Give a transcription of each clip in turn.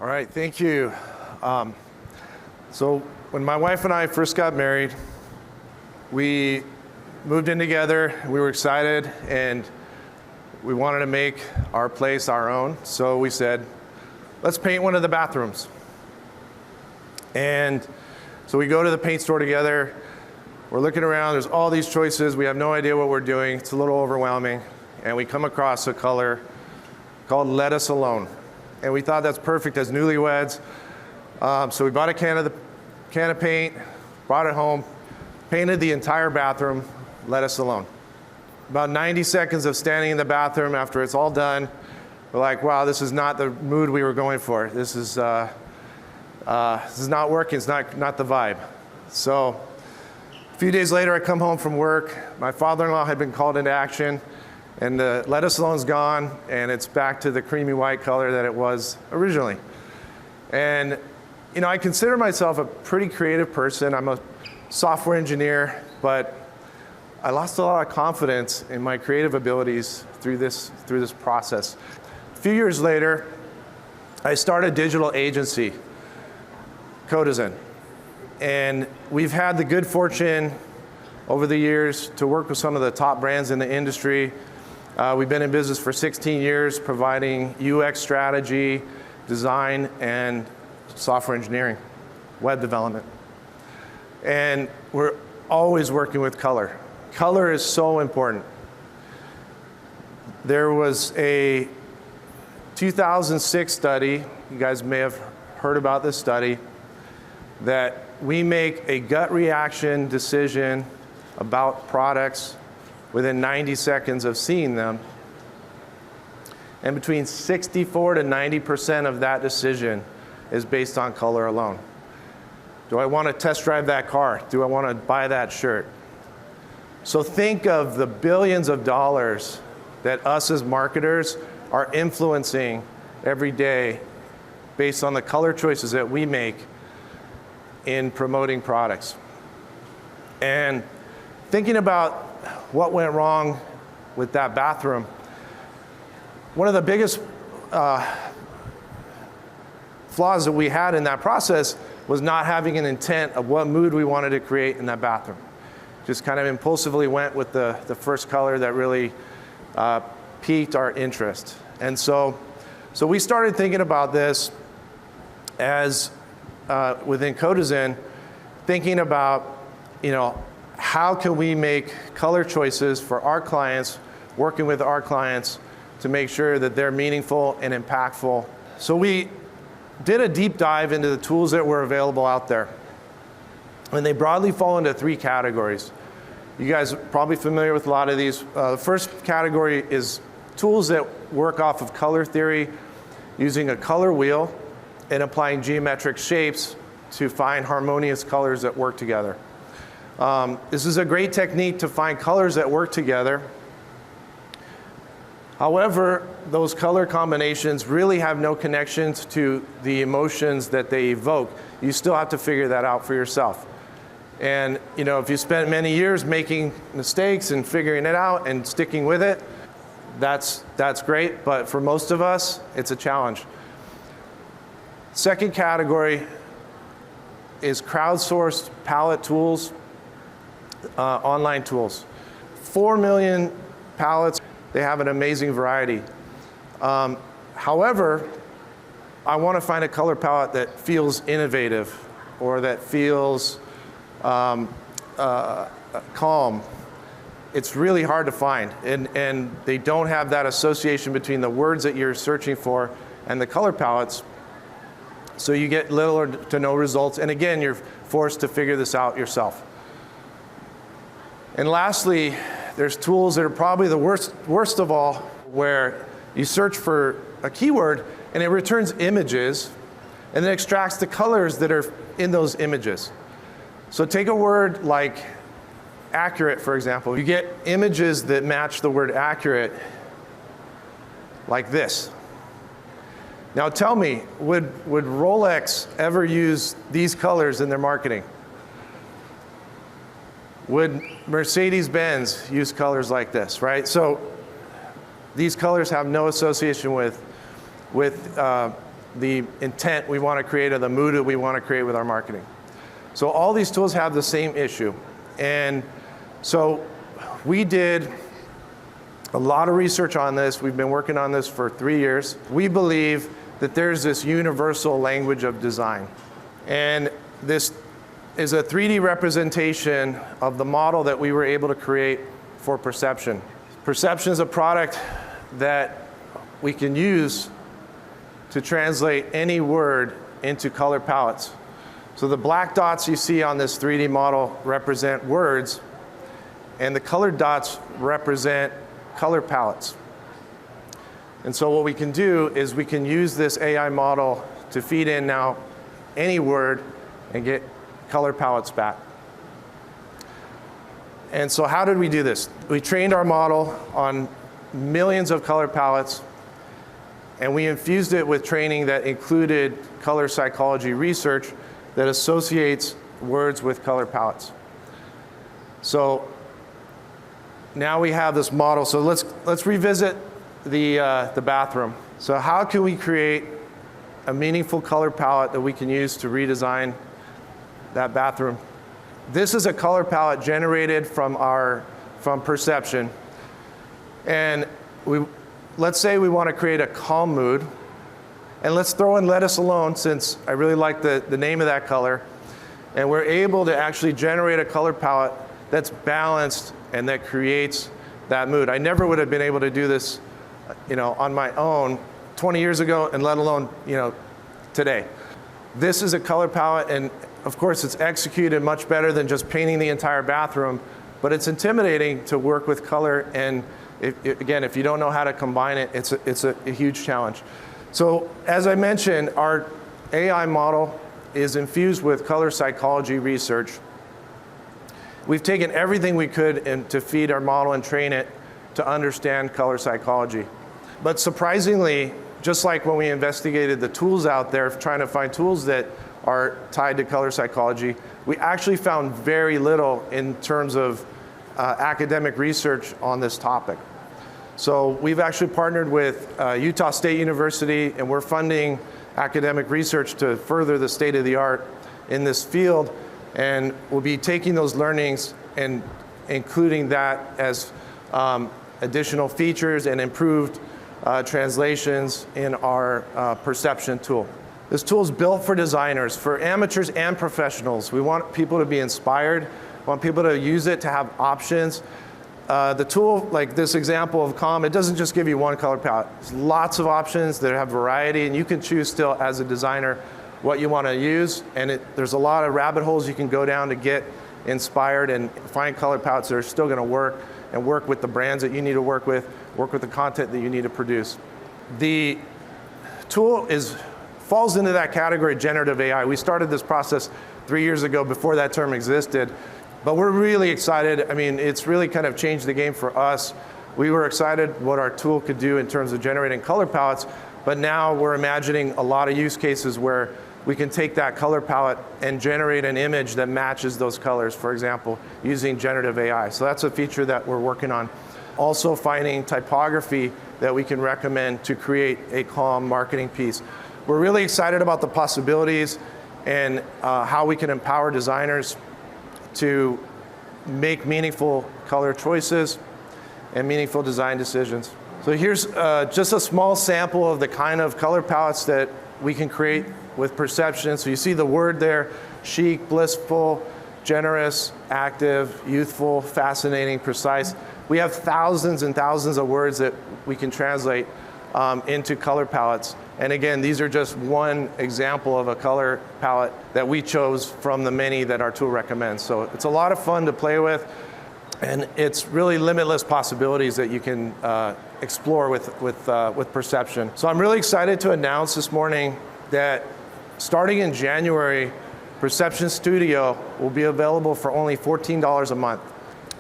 All right, thank you. So when my wife and I first got married, we moved in together. We were excited, and we wanted to make our place our own. So we said, let's paint one of the bathrooms. And so we go to the paint store together. We're looking around. There's all these choices. We have no idea what we're doing. It's a little overwhelming. And we come across a color called Let Us Alone. And we thought that's perfect as newlyweds. So we bought a can of paint, brought it home, painted the entire bathroom, Let Us Alone. About 90 seconds of standing in the bathroom after it's all done, we're like, wow, this is not the mood we were going for. This is not working. It's not the vibe. So a few days later, I come home from work. My father-in-law had been called into action, and the Let Us Alone's gone, and it's back to the creamy white color that it was originally. And you know, I consider myself a pretty creative person. I'm a software engineer, but I lost a lot of confidence in my creative abilities through this process. A few years later, I started a digital agency, Codazen. And we've had the good fortune over the years to work with some of the top brands in the industry. We've been in business for 16 years, providing UX strategy, design, and software engineering, web development. And we're always working with color. Color is so important. There was a 2006 study, you guys may have heard about this study, that we make a gut reaction decision about products within 90 seconds of seeing them. And between 64 to 90% of that decision is based on color alone. Do I want to test drive that car? Do I want to buy that shirt? So think of the billions of dollars that us as marketers are influencing every day based on the color choices that we make in promoting products. And thinking about what went wrong with that bathroom, one of the biggest flaws that we had in that process was not having an intent of what mood we wanted to create in that bathroom. Just kind of impulsively went with the first color that really piqued our interest. And so we started thinking about this as within Codazen, thinking about, you know, how can we make color choices for our clients, working with our clients to make sure that they're meaningful and impactful. So we did a deep dive into the tools that were available out there. And they broadly fall into three categories. You guys are probably familiar with a lot of these. The first category is tools that work off of color theory, using a color wheel and applying geometric shapes to find harmonious colors that work together. This is a great technique to find colors that work together. However, those color combinations really have no connections to the emotions that they evoke. You still have to figure that out for yourself. And you know, if you spent many years making mistakes and figuring it out and sticking with it, that's great, but for most of us, it's a challenge. Second category is crowdsourced palette tools, online tools. 4 million palettes, they have an amazing variety. However, I want to find a color palette that feels innovative or that feels calm. It's really hard to find, and they don't have that association between the words that you're searching for and the color palettes. So you get little or to no results, and again, you're forced to figure this out yourself. And lastly, there's tools that are probably the worst of all, where you search for a keyword and it returns images and then extracts the colors that are in those images. So take a word like accurate, for example. You get images that match the word accurate like this. Now tell me, would Rolex ever use these colors in their marketing? Would Mercedes-Benz use colors like this, right? So these colors have no association with the intent we want to create or the mood that we want to create with our marketing. So all these tools have the same issue. And so we did a lot of research on this. We've been working on this for 3 years. We believe that there's this universal language of design. And this is a 3D representation of the model that we were able to create for Perception. Perception is a product that we can use to translate any word into color palettes. So the black dots you see on this 3D model represent words, and the colored dots represent color palettes. And so what we can do is we can use this AI model to feed in now any word and get color palettes back. And so how did we do this? We trained our model on millions of color palettes, and we infused it with training that included color psychology research that associates words with color palettes. So now we have this model. So let's revisit the bathroom. So how can we create a meaningful color palette that we can use to redesign that bathroom? This is a color palette generated from Perception. And let's say we want to create a calm mood. And let's throw in Let Us Alone, since I really like the name of that color. And we're able to actually generate a color palette that's balanced and that creates that mood. I never would have been able to do this, on my own 20 years ago, and let alone, today. This is a color palette, and of course it's executed much better than just painting the entire bathroom, but it's intimidating to work with color, and if you don't know how to combine it, it's a huge challenge. So as I mentioned, our AI model is infused with color psychology research. We've taken everything we could to feed our model and train it to understand color psychology. But surprisingly, just like when we investigated the tools out there, trying to find tools that are tied to color psychology, we actually found very little in terms of academic research on this topic. So we've actually partnered with Utah State University, and we're funding academic research to further the state of the art in this field. And we'll be taking those learnings and including that as additional features and improved translations in our Perception tool. This tool is built for designers, for amateurs and professionals. We want people to be inspired. We want people to use it to have options. The tool, like this example of Calm, it doesn't just give you one color palette. There's lots of options that have variety, and you can choose still as a designer what you want to use. And there's a lot of rabbit holes you can go down to get inspired and find color palettes that are still going to work, and work with the brands that you need to work with the content that you need to produce. The tool falls into that category of generative AI. We started this process 3 years ago before that term existed, but we're really excited. I mean, it's really kind of changed the game for us. We were excited what our tool could do in terms of generating color palettes, but now we're imagining a lot of use cases where we can take that color palette and generate an image that matches those colors, for example, using generative AI. So that's a feature that we're working on. Also finding typography that we can recommend to create a calm marketing piece. We're really excited about the possibilities and how we can empower designers to make meaningful color choices and meaningful design decisions. So here's just a small sample of the kind of color palettes that we can create with Perception. So you see the word there: chic, blissful, generous, active, youthful, fascinating, precise. We have thousands and thousands of words that we can translate into color palettes. And again, these are just one example of a color palette that we chose from the many that our tool recommends. So it's a lot of fun to play with, and it's really limitless possibilities that you can explore with Perception. So I'm really excited to announce this morning that starting in January, Perception Studio will be available for only $14 a month.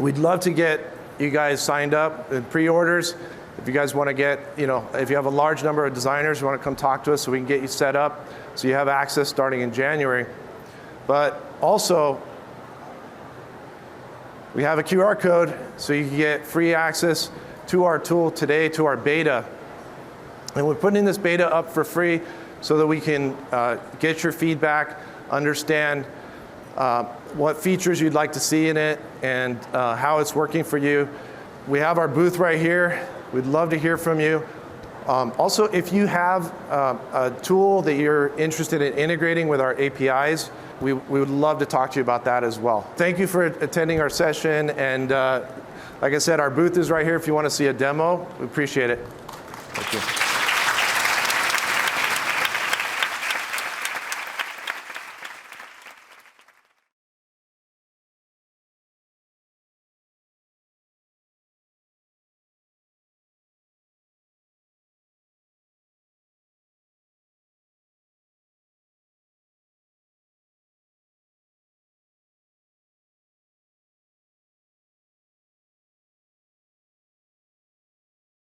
We'd love to get you guys signed up in pre-orders. If you guys want to get, if you have a large number of designers, you want to come talk to us so we can get you set up so you have access starting in January. But also, we have a QR code so you can get free access to our tool today, to our beta. And we're putting this beta up for free so that we can get your feedback, understand what features you'd like to see in it, and how it's working for you. We have our booth right here. We'd love to hear from you. Also, if you have a tool that you're interested in integrating with our APIs, we would love to talk to you about that as well. Thank you for attending our session, and like I said, our booth is right here if you want to see a demo. We appreciate it. Thank you.